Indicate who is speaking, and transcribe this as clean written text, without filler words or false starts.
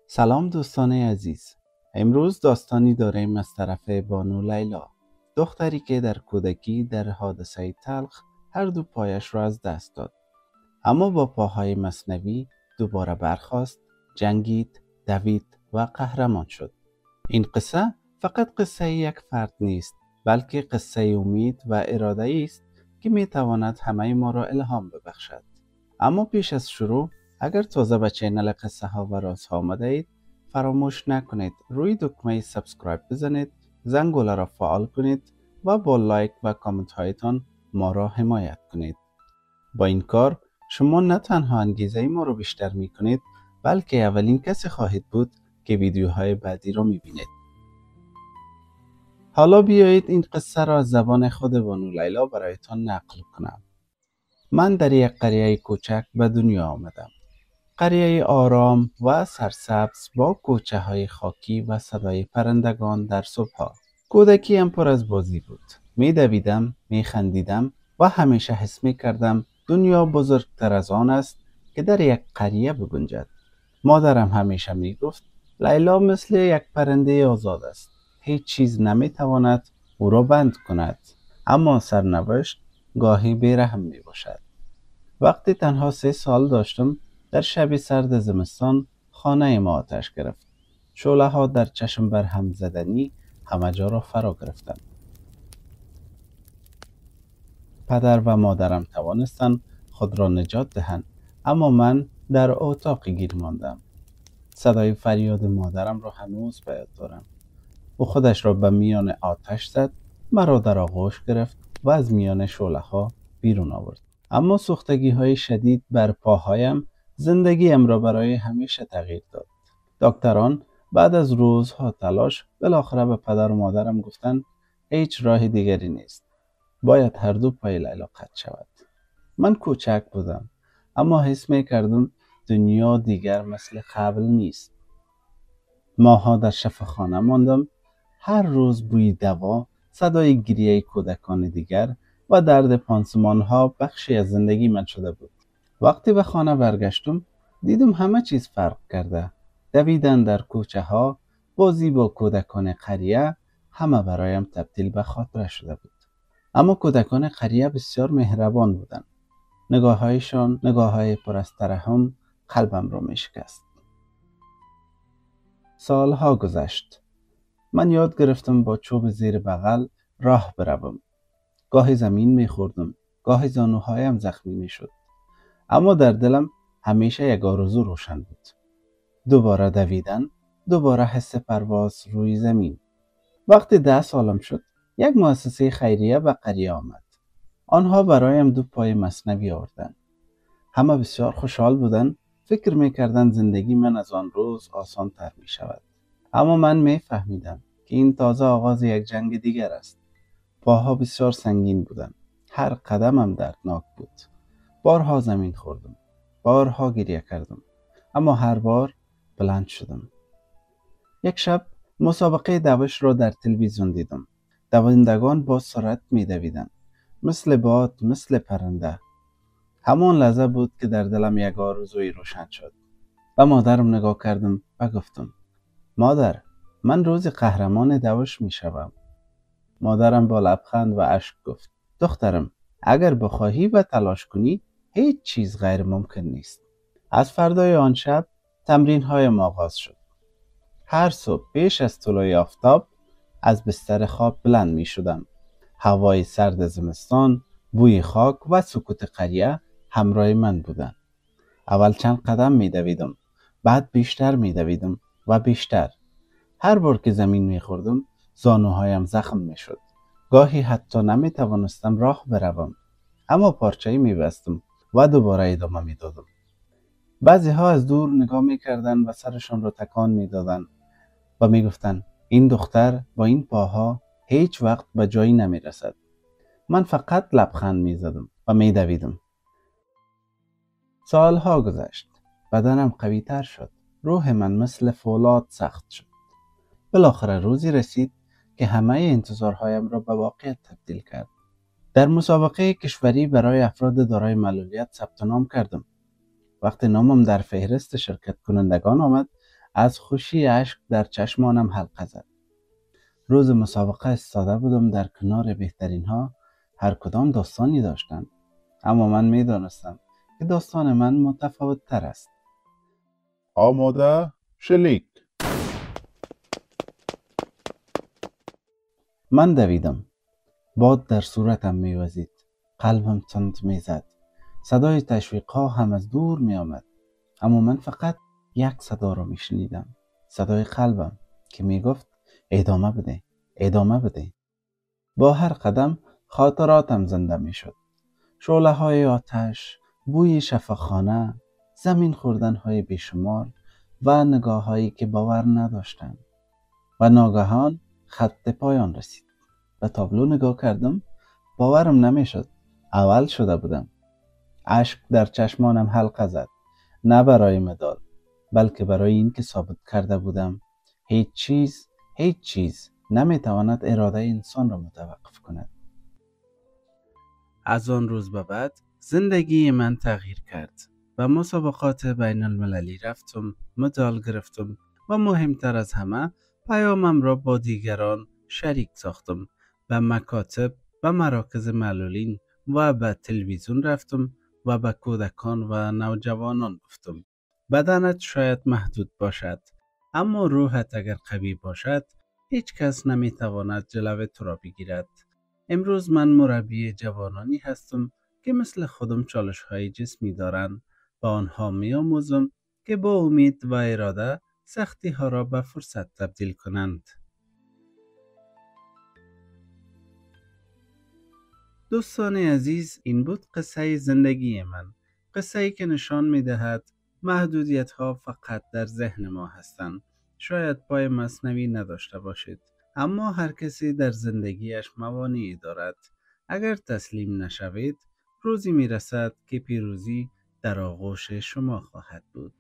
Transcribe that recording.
Speaker 1: سلام دوستان عزیز. امروز داستانی داریم از طرف بانو لیلا، دختری که در کودکی در حادثه تلخ هر دو پایش را از دست داد، اما با پاهای مصنوی دوباره برخاست، جنگید، دوید و قهرمان شد. این قصه فقط قصه یک فرد نیست، بلکه قصه امید و اراده است که می تواند همه ما را الهام ببخشد. اما پیش از شروع، اگر تازه به چینل قصه ها و رازها آمده اید، فراموش نکنید روی دکمه سابسکرایب بزنید، زنگوله را فعال کنید و با لایک و کامنت هایتان ما را حمایت کنید. با این کار شما نه تنها انگیزه ما را بیشتر می کنید، بلکه اولین کسی خواهید بود که ویدیوهای بعدی را می بینید. حالا بیایید این قصه را از زبان خود بانو لیلا برایتان نقل کنم. من در یک قریه کوچک به دنیا آمدم. قریه آرام و سرسبز با کوچه های خاکی و صدای پرندگان در صبحها. کودکیم پر از بازی بود. می دویدم، می خندیدم و همیشه حس می کردم دنیا بزرگتر از آن است که در یک قریه بگنجد. مادرم همیشه می گفت لیلا مثل یک پرنده آزاد است. هیچ چیز نمی تواند او را بند کند. اما سرنوشت گاهی بیرحم می باشد. وقتی تنها 3 سال داشتم، در شب سرد زمستان خانه ما آتش گرفت. شعله ها در چشم بر هم زدنی همه جا را فرا گرفتند. پدر و مادرم توانستند خود را نجات دهند، اما من در اتاقی گیر ماندم. صدای فریاد مادرم را هنوز به یاد دارم. او خودش را به میان آتش زد، مرا در آغوش گرفت و از میان شعله ها بیرون آورد. اما سوختگی های شدید بر پاهایم زندگیم را برای همیشه تغییر داد. دکتران بعد از روزها تلاش بالاخره به پدر و مادرم گفتند هیچ راه دیگری نیست. باید هر دو پای لیلا قطع شود. من کوچک بودم، اما حس می کردم دنیا دیگر مثل قبل نیست. ماها در شفاخانه ماندم. هر روز بوی دوا، صدای گریه کودکان دیگر و درد پانسمان ها بخشی از زندگی من شده بود. وقتی به خانه برگشتم، دیدم همه چیز فرق کرده. دویدن در کوچه ها، بازی با کودکان قریه، همه برایم تبدیل به خاطره شده بود. اما کودکان قریه بسیار مهربان بودند. نگاههایشان نگاههای پر از ترحم قلبم را می شکست. سالها گذشت. من یاد گرفتم با چوب زیر بغل راه بروم. گاهی زمین می خوردم، گاهی زانوهایم زخمی می شد. اما در دلم همیشه یک آرزو روشن بود. دوباره دویدن، دوباره حس پرواز روی زمین. وقتی 10 سالم شد، یک مؤسسه خیریه به قریه آمد. آنها برایم 2 پای مصنوی آوردند. همه بسیار خوشحال بودند. فکر می کردند زندگی من از آن روز آسان تر می شود. اما من می فهمیدم که این تازه آغاز یک جنگ دیگر است. پاها بسیار سنگین بودند. هر قدمم دردناک بود. بارها زمین خوردم. بارها گریه کردم. اما هر بار بلند شدم. یک شب مسابقه دوش را در تلویزیون دیدم. دوندگان با سرعت می دویدند. مثل باد، مثل پرنده. همان لحظه بود که در دلم یک آرزوی روشن شد. و مادرم نگاه کردم و گفتم مادر، من روز قهرمان دوش می شوم. مادرم با لبخند و اشک گفت دخترم، اگر بخواهی و تلاش کنی هیچ چیز غیر ممکن نیست. از فردای آن شب تمرین های ما آغاز شد. هر صبح پیش از طلوع آفتاب از بستر خواب بلند می شدم. هوای سرد زمستان، بوی خاک و سکوت قریه همراه من بودند. اول چند قدم می دویدم، بعد بیشتر می دویدم و بیشتر. هر بار که زمین می خوردم زانوهایم زخم می شد. گاهی حتی نمی توانستم راه بروم، اما پارچه‌ای می بستم و دوباره ادامه می دادم. بعضی ها از دور نگاه می کردن و سرشان را تکان می دادن و می گفتن این دختر با این پاها هیچ وقت به جایی نمی رسد. من فقط لبخند می زدم و می دویدم. سالها گذشت. بدنم قوی تر شد. روح من مثل فولاد سخت شد. بالاخره روزی رسید که همه انتظارهایم را به واقعیت تبدیل کرد. در مسابقه کشوری برای افراد دارای معلولیت ثبت نام کردم. وقتی نامم در فهرست شرکت کنندگان آمد، از خوشی اشک در چشمانم حلقه زد. روز مسابقه ایستاده بودم در کنار بهترین ها، هر کدام داستانی داشتند، اما من می دانستم که داستان من متفاوت تر است.
Speaker 2: آماده؟ شلیک.
Speaker 1: من دویدم. باد در صورتم می وزید. قلبم تند می زد. صدای تشویق ها هم از دور می آمد. اما من فقط یک صدا را می شنیدم. صدای قلبم که می گفت ادامه بده، ادامه بده. با هر قدم خاطراتم زنده می شد. شعله های آتش، بوی شفاخانه، زمین خوردن های بیشمار و نگاه هایی که باور نداشتند. و ناگهان خط پایان رسید. به تابلو نگاه کردم. باورم نمی شد. اول شده بودم. اشک در چشمانم حلقه زد. نه برای مدال، بلکه برای این که ثابت کرده بودم هیچ چیز نمیتواند اراده انسان را متوقف کند. از آن روز به بعد زندگی من تغییر کرد و مسابقات بین المللی رفتم، مدال گرفتم و مهمتر از همه پیامم را با دیگران شریک ساختم. به مکاتب و مراکز معلولین و به تلویزیون رفتم و به کودکان و نوجوانان گفتم بدنت شاید محدود باشد، اما روحت اگر قوی باشد هیچ کس نمیتواند جلو تو را بگیرد. امروز من مربی جوانانی هستم که مثل خودم چالش‌های جسمی دارند. با آنها می‌آموزم که با امید و اراده سختی‌ها را به فرصت تبدیل کنند. دوستان عزیز، این بود قصه زندگی من. قصه‌ای که نشان می‌دهد محدودیت‌ها فقط در ذهن ما هستند. شاید پای مصنوی نداشته باشید، اما هر کسی در زندگیش موانعی دارد. اگر تسلیم نشوید، روزی میرسد که پیروزی در آغوش شما خواهد بود.